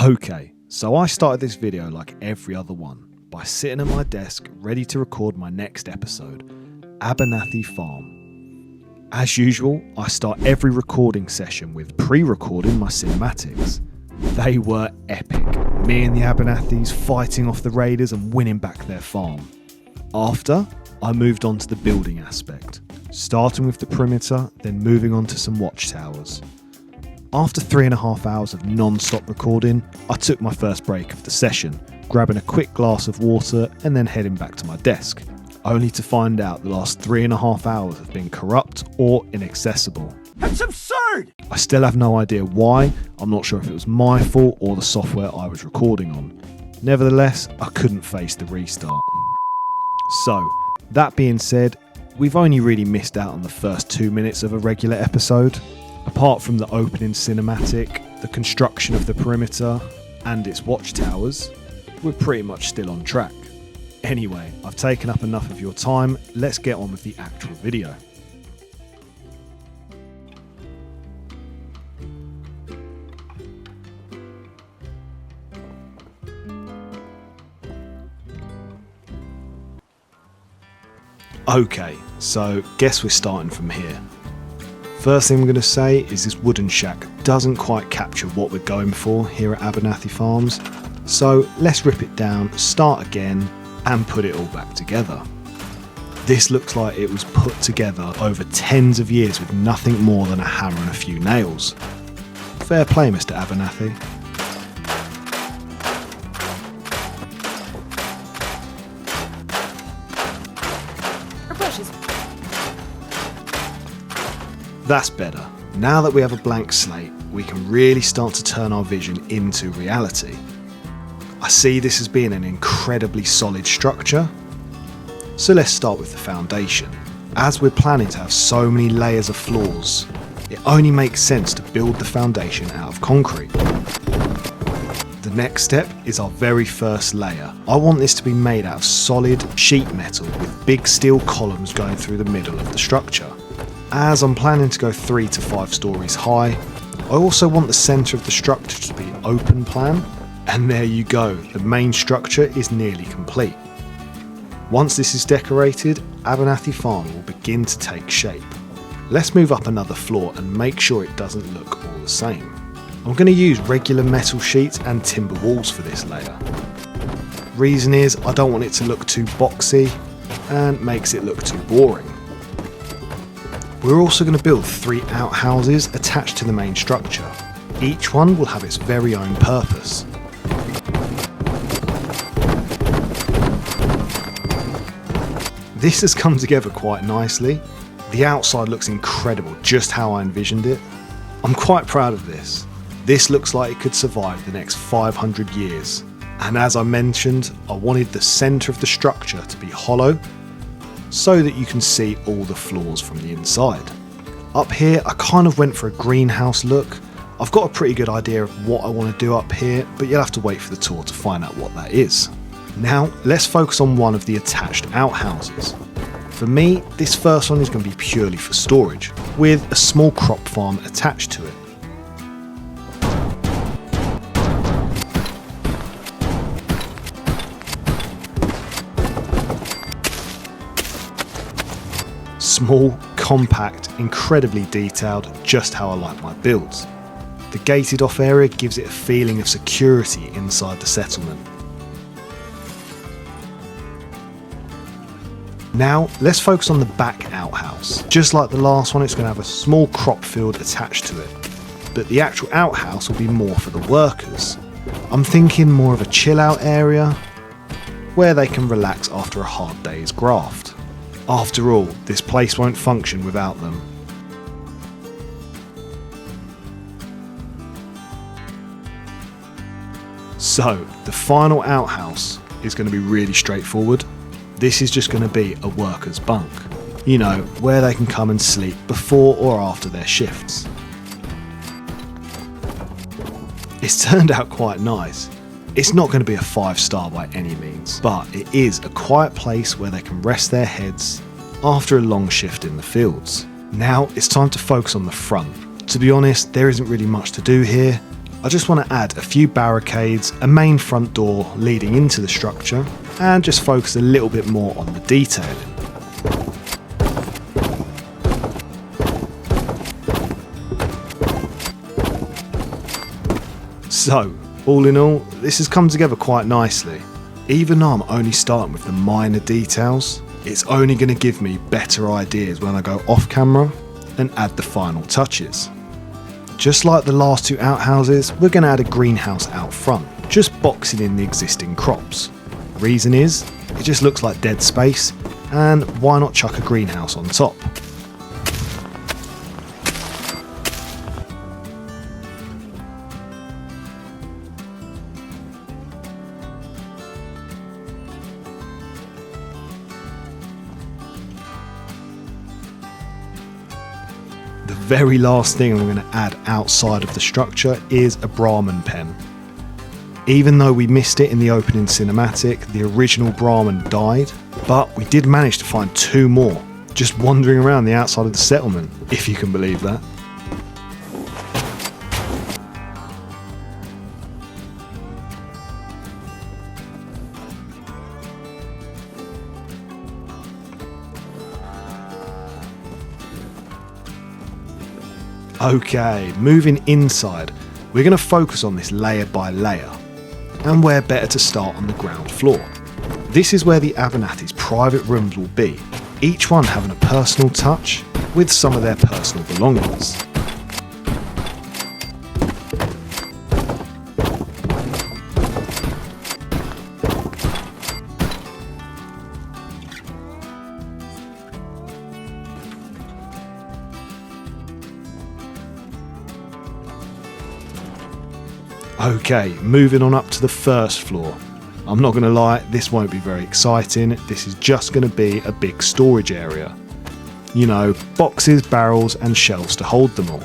Okay, so I started this video like every other one, by sitting at my desk ready to record my next episode, Abernathy Farm. As usual, I start every recording session with pre-recording my cinematics. They were epic, me and the Abernathys fighting off the raiders and winning back their farm. After, I moved on to the building aspect, starting with the perimeter, then moving on to some watchtowers. After 3.5 hours of non-stop recording, I took my first break of the session, grabbing a quick glass of water and then heading back to my desk, only to find out the last 3.5 hours have been corrupt or inaccessible. That's absurd! I still have no idea why. I'm not sure if it was my fault or the software I was recording on. Nevertheless, I couldn't face the restart. So, that being said, we've only really missed out on the first 2 minutes of a regular episode. Apart from the opening cinematic, the construction of the perimeter, and its watchtowers, we're pretty much still on track. Anyway, I've taken up enough of your time, let's get on with the actual video. Okay, so guess we're starting from here. First thing I'm going to say is this wooden shack doesn't quite capture what we're going for here at Abernathy Farms, so let's rip it down, start again and put it all back together. This looks like it was put together over tens of years with nothing more than a hammer and a few nails. Fair play, Mr. Abernathy. That's better. Now that we have a blank slate, we can really start to turn our vision into reality. I see this as being an incredibly solid structure. So let's start with the foundation. As we're planning to have so many layers of floors, it only makes sense to build the foundation out of concrete. The next step is our very first layer. I want this to be made out of solid sheet metal with big steel columns going through the middle of the structure. As I'm planning to go 3 to 5 stories high, I also want the centre of the structure to be an open plan, and there you go, the main structure is nearly complete. Once this is decorated, Abernathy Farm will begin to take shape. Let's move up another floor and make sure it doesn't look all the same. I'm going to use regular metal sheets and timber walls for this layer. Reason is I don't want it to look too boxy and makes it look too boring. We're also going to build 3 outhouses attached to the main structure. Each one will have its very own purpose. This has come together quite nicely. The outside looks incredible, just how I envisioned it. I'm quite proud of this. This looks like it could survive the next 500 years. And as I mentioned, I wanted the centre of the structure to be hollow, so that you can see all the floors from the inside. Up here, I kind of went for a greenhouse look. I've got a pretty good idea of what I want to do up here, but you'll have to wait for the tour to find out what that is. Now, let's focus on one of the attached outhouses. For me, this first one is going to be purely for storage, with a small crop farm attached to it. Small, compact, incredibly detailed, just how I like my builds. The gated off area gives it a feeling of security inside the settlement. Now, let's focus on the back outhouse. Just like the last one, it's going to have a small crop field attached to it, but the actual outhouse will be more for the workers. I'm thinking more of a chill out area, where they can relax after a hard day's graft. After all, this place won't function without them. So, the final outhouse is going to be really straightforward. This is just going to be a worker's bunk. You know, where they can come and sleep before or after their shifts. It's turned out quite nice. It's not going to be a 5-star by any means, but it is a quiet place where they can rest their heads after a long shift in the fields. Now it's time to focus on the front. To be honest, there isn't really much to do here. I just want to add a few barricades, a main front door leading into the structure, and just focus a little bit more on the detailing. So, all in all, this has come together quite nicely. Even though I'm only starting with the minor details, it's only going to give me better ideas when I go off camera and add the final touches. Just like the last two outhouses, we're going to add a greenhouse out front, just boxing in the existing crops. Reason is, it just looks like dead space, and why not chuck a greenhouse on top? The very last thing I'm going to add outside of the structure is a Brahmin pen. Even though we missed it in the opening cinematic, the original Brahmin died, but we did manage to find two more, just wandering around the outside of the settlement, if you can believe that. Okay, moving inside, we're going to focus on this layer by layer, and where better to start on the ground floor. This is where the Abernathy's private rooms will be, each one having a personal touch with some of their personal belongings. Okay, moving on up to the first floor. I'm not going to lie, this won't be very exciting. This is just going to be a big storage area. You know, boxes, barrels and shelves to hold them all.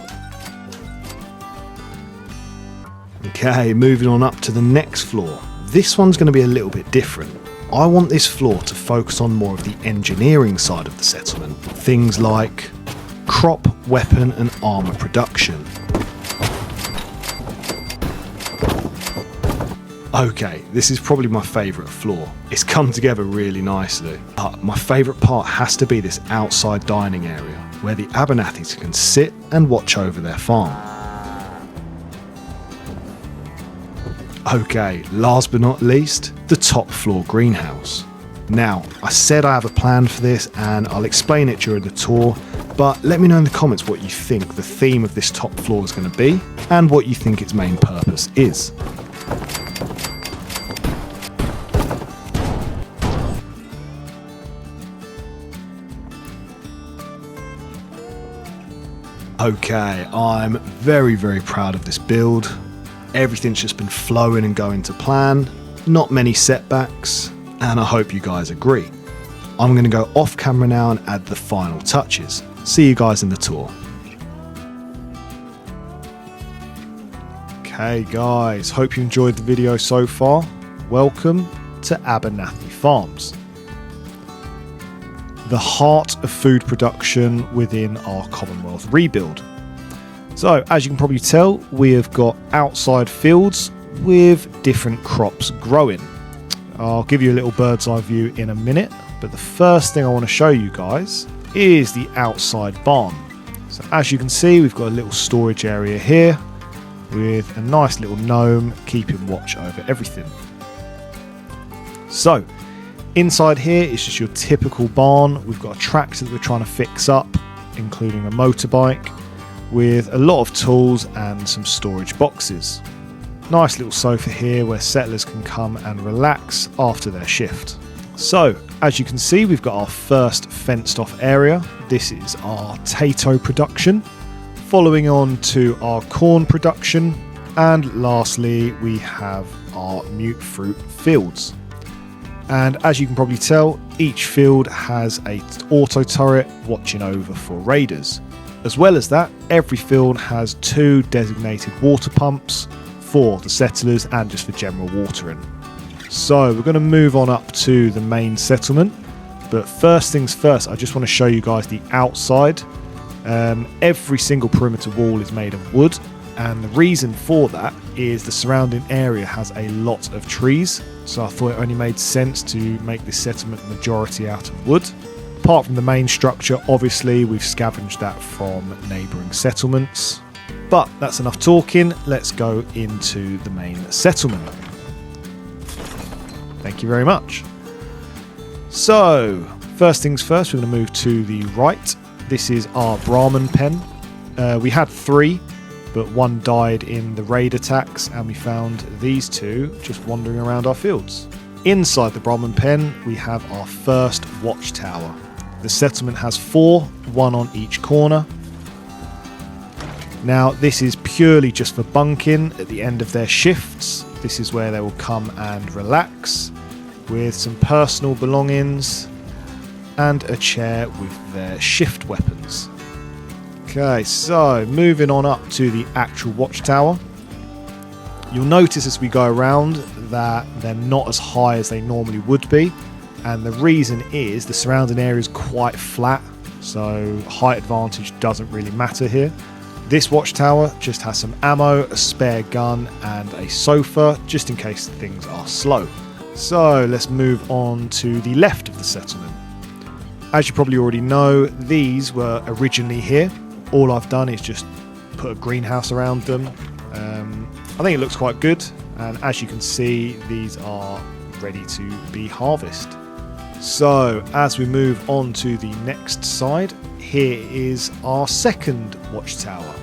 Okay, moving on up to the next floor. This one's going to be a little bit different. I want this floor to focus on more of the engineering side of the settlement. Things like crop, weapon and armour production. Okay, this is probably my favourite floor. It's come together really nicely. But my favourite part has to be this outside dining area, where the Abernathys can sit and watch over their farm. Okay, last but not least, the top floor greenhouse. Now, I said I have a plan for this and I'll explain it during the tour, but let me know in the comments what you think the theme of this top floor is going to be and what you think its main purpose is. Okay, I'm very proud of this build. Everything's just been flowing and going to plan, not many setbacks, and I hope you guys agree. I'm going to go off camera now and add the final touches. See you guys in the tour. Okay guys, hope you enjoyed the video so far. Welcome to Abernathy Farms, the heart of food production within our Commonwealth rebuild. So as you can probably tell, we have got outside fields with different crops growing. I'll give you a little bird's eye view in a minute, but the first thing I want to show you guys is the outside barn. So as you can see, we've got a little storage area here with a nice little gnome keeping watch over everything. So inside here is just your typical barn. We've got a tractor that we're trying to fix up, including a motorbike, with a lot of tools and some storage boxes. Nice little sofa here where settlers can come and relax after their shift. So, as you can see, we've got our first fenced off area. This is our potato production, following on to our corn production, and lastly we have our mute fruit fields. And as you can probably tell, each field has an auto turret watching over for raiders. As well as that, every field has 2 designated water pumps for the settlers and just for general watering. So we're going to move on up to the main settlement, but first things first, I just want to show you guys the outside. Every single perimeter wall is made of wood, And the reason for that is the surrounding area has a lot of trees, so I thought it only made sense to make this settlement majority out of wood. Apart from the main structure, obviously we've scavenged that from neighbouring settlements. But that's enough talking, let's go into the main settlement. Thank you very much. So, first things first, we're going to move to the right. This is our Brahmin pen. We had 3, but 1 died in the raid attacks, and we found these 2 just wandering around our fields. Inside the Brahmin pen, we have our first watchtower. The settlement has 4, 1 on each corner. Now, this is purely just for bunking at the end of their shifts. This is where they will come and relax with some personal belongings and a chair with their shift weapons. Okay, so moving on up to the actual watchtower. You'll notice as we go around that they're not as high as they normally would be, and the reason is the surrounding area is quite flat, so height advantage doesn't really matter here. This watchtower just has some ammo, a spare gun and a sofa just in case things are slow. So let's move on to the left of the settlement. As you probably already know, these were originally here. All I've done is just put a greenhouse around them. I think it looks quite good, and as you can see, these are ready to be harvested. So as we move on to the next side, here is our second watchtower.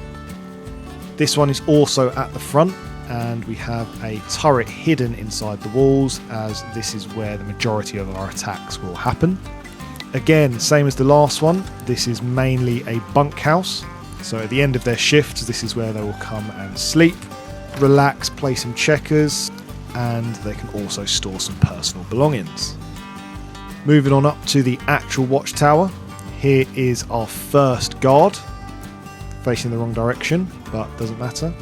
This one is also at the front, and we have a turret hidden inside the walls, as this is where the majority of our attacks will happen. Again, same as the last one, this is mainly a bunkhouse. So at the end of their shifts, this is where they will come and sleep, relax, play some checkers, and they can also store some personal belongings. Moving on up to the actual watchtower, here is our first guard, facing the wrong direction, but doesn't matter.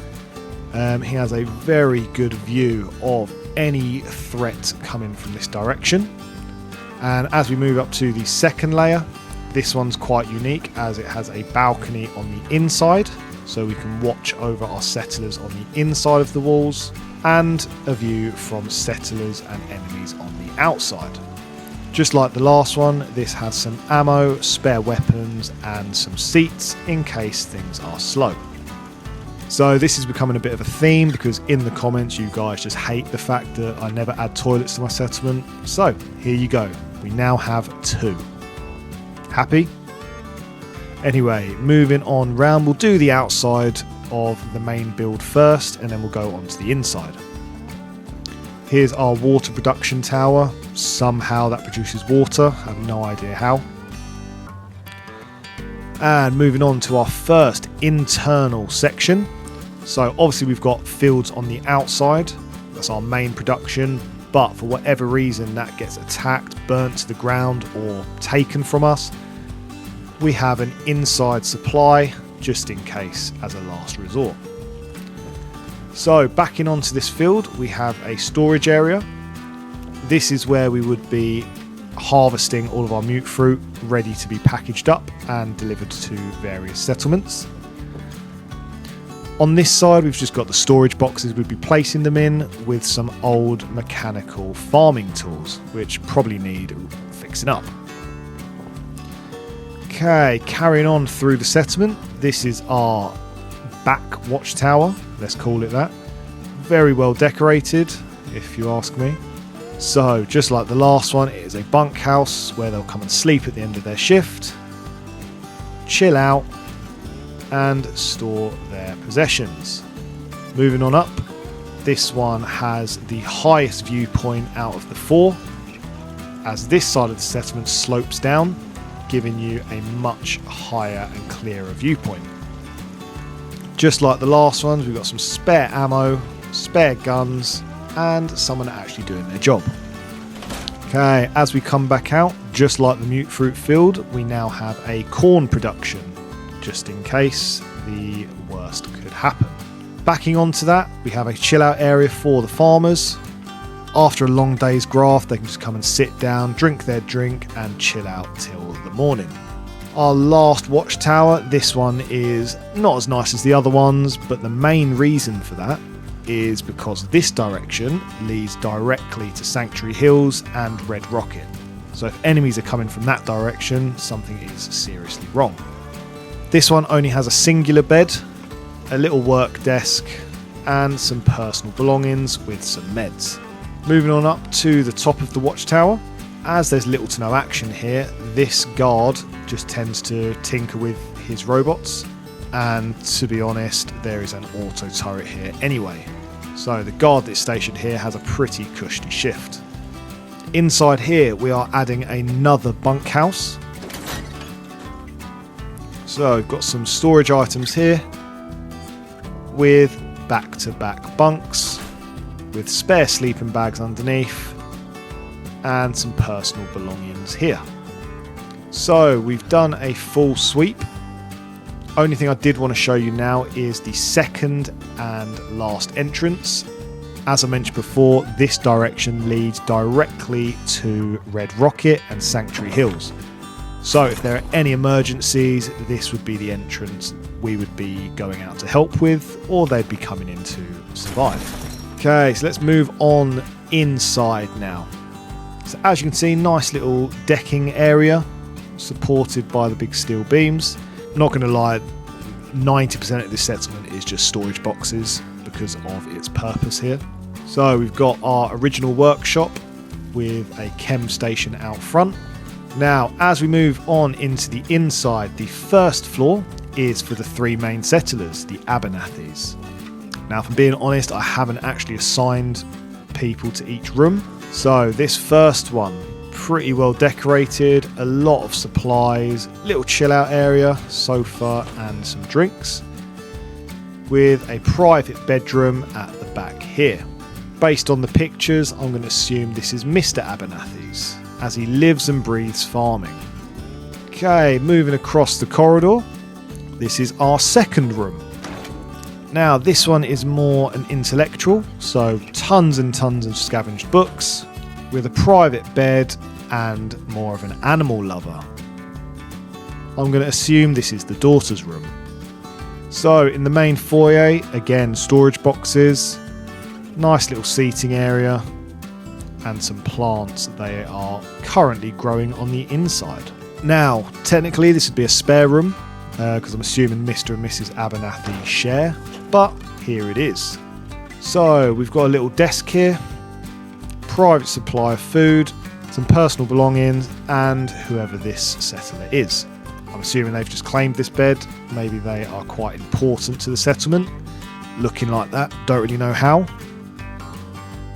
He has a very good view of any threat coming from this direction. And as we move up to the second layer, this one's quite unique as it has a balcony on the inside, so we can watch over our settlers on the inside of the walls, and a view from settlers and enemies on the outside. Just like the last one, this has some ammo, spare weapons and some seats in case things are slow. So this is becoming a bit of a theme because in the comments you guys just hate the fact that I never add toilets to my settlement. So here you go, we now have 2. Happy? Anyway, moving on round, we'll do the outside of the main build first and then we'll go on to the inside. Here's our water production tower. Somehow that produces water, I have no idea how. And moving on to our first internal section. So obviously we've got fields on the outside, that's our main production, but for whatever reason that gets attacked, burnt to the ground or taken from us, we have an inside supply just in case as a last resort. So backing onto this field, we have a storage area. This is where we would be harvesting all of our mute fruit, ready to be packaged up and delivered to various settlements. On this side, we've just got the storage boxes we'd be placing them in with some old mechanical farming tools, which probably need fixing up. Okay, carrying on through the settlement, this is our back watchtower, let's call it that. Very well decorated, if you ask me. So, just like the last one, it is a bunkhouse where they'll come and sleep at the end of their shift, chill out, and store their possessions. Moving on up, this one has the highest viewpoint out of the 4, as this side of the settlement slopes down, giving you a much higher and clearer viewpoint. Just like the last ones, we've got some spare ammo, spare guns, and someone actually doing their job. Okay, as we come back out, just like the mute fruit field, we now have a corn production, just in case the worst could happen. Backing onto that, we have a chill out area for the farmers. After a long day's graft, they can just come and sit down, drink their drink, and chill out till the morning. Our last watchtower, this one is not as nice as the other ones, but the main reason for that is because this direction leads directly to Sanctuary Hills and Red Rocket. So if enemies are coming from that direction, something is seriously wrong. This one only has a singular bed, a little work desk, and some personal belongings with some meds. Moving on up to the top of the watchtower, as there's little to no action here, this guard just tends to tinker with his robots, and to be honest, there is an auto turret here anyway. So the guard that's stationed here has a pretty cushy shift. Inside here we are adding another bunkhouse. So we've got some storage items here with back-to-back bunks with spare sleeping bags underneath and some personal belongings here. So we've done a full sweep. Only thing I did want to show you now is the second and last entrance. As I mentioned before, this direction leads directly to Red Rocket and Sanctuary Hills. So if there are any emergencies, this would be the entrance we would be going out to help with, or they'd be coming in to survive. Okay, so let's move on inside now. So as you can see, nice little decking area supported by the big steel beams. Not going to lie, 90% of this settlement is just storage boxes because of its purpose here. So we've got our original workshop with a chem station out front. Now, as we move on into the inside, the first floor is for the three main settlers, the Abernathys. Now, if I'm being honest, I haven't actually assigned people to each room. So this first one, pretty well decorated, a lot of supplies, little chill out area, sofa and some drinks, with a private bedroom at the back here. Based on the pictures, I'm going to assume this is Mr. Abernathy's, as he lives and breathes farming. Okay, moving across the corridor, this is our second room. Now this one is more an intellectual, so tons and tons of scavenged books, with a private bed and more of an animal lover. I'm going to assume this is the daughter's room. So in the main foyer, again storage boxes, nice little seating area, and some plants they are currently growing on the inside. Now, technically this would be a spare room, because I'm assuming Mr. and Mrs. Abernathy share, but here it is. So we've got a little desk here, private supply of food, some personal belongings, and whoever this settler is. I'm assuming they've just claimed this bed, maybe they are quite important to the settlement, looking like that, don't really know how.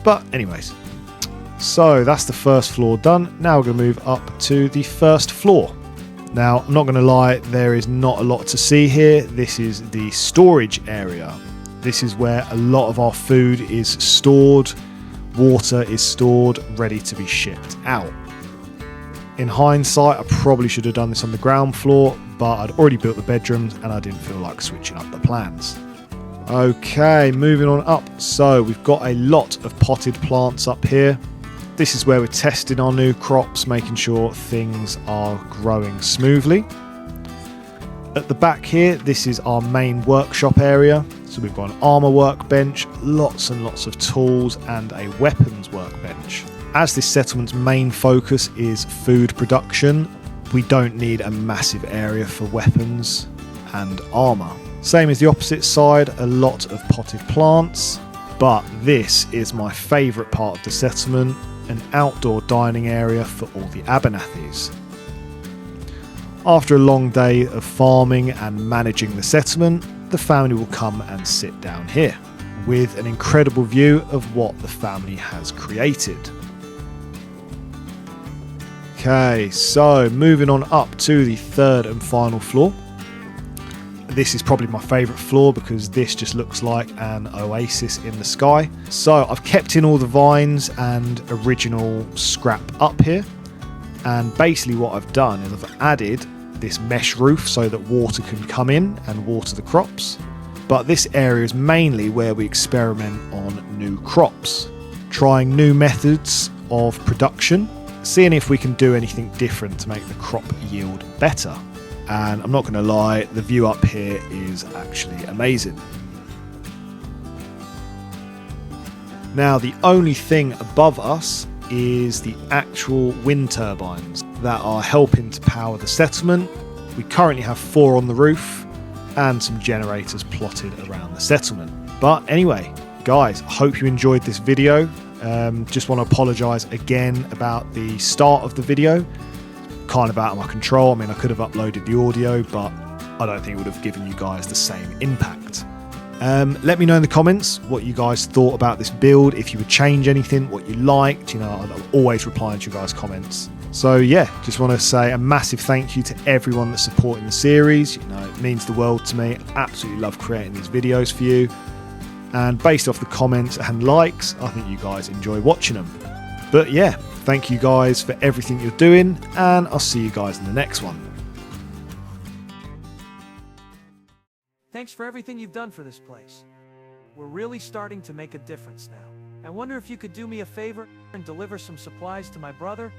But anyways, so that's the first floor done. Now we're going to move up to the first floor. Now, I'm not going to lie, there is not a lot to see here. This is the storage area. This is where a lot of our food is stored, water is stored, ready to be shipped out. In hindsight, I probably should have done this on the ground floor, but I'd already built the bedrooms and I didn't feel like switching up the plans. Okay, moving on up. So we've got a lot of potted plants up here. This is where we're testing our new crops, making sure things are growing smoothly. At the back here, this is our main workshop area. So we've got an armour workbench, lots and lots of tools, and a weapons workbench. As this settlement's main focus is food production, we don't need a massive area for weapons and armour. Same as the opposite side, a lot of potted plants, but this is my favourite part of the settlement, an outdoor dining area for all the Abernathys. After a long day of farming and managing the settlement, the family will come and sit down here, with an incredible view of what the family has created. Okay, so moving on up to the third and final floor. This is probably my favourite floor because this just looks like an oasis in the sky. So I've kept in all the vines and original scrap up here. And basically what I've done is I've added this mesh roof so that water can come in and water the crops. But this area is mainly where we experiment on new crops, trying new methods of production, seeing if we can do anything different to make the crop yield better. and I'm not going to lie, the view up here is actually amazing. Now the only thing above us is the actual wind turbines that are helping to power the settlement. We currently have 4 on the roof and some generators plotted around the settlement. But anyway, guys, I hope you enjoyed this video. Just want to apologise again about the start of the video. Kind of out of my control. I mean, I could have uploaded the audio, but I don't think it would have given you guys the same impact. Let me know in the comments what you guys thought about this build, if you would change anything, what you liked. You know, I'm always replying to you guys' comments. So yeah, just want to say a massive thank you to everyone that's supporting the series. You know, it means the world to me. I absolutely love creating these videos for you. And based off the comments and likes, I think you guys enjoy watching them. But yeah, thank you guys for everything you're doing, and I'll see you guys in the next one. Thanks for everything you've done for this place. We're really starting to make a difference now. I wonder if you could do me a favor and deliver some supplies to my brother?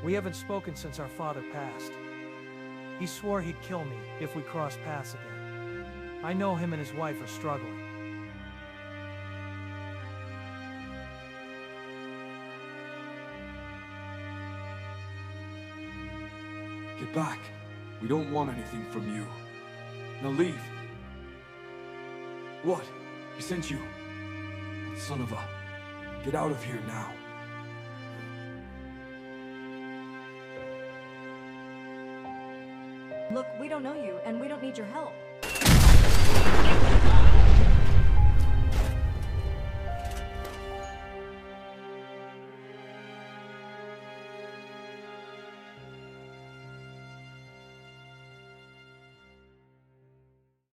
We haven't spoken since our father passed. He swore he'd kill me if we crossed paths again. I know him and his wife are struggling. Get back. We don't want anything from you. Now leave. What? He sent you? Son of a... Get out of here now. Look, we don't know you, and we don't need your help.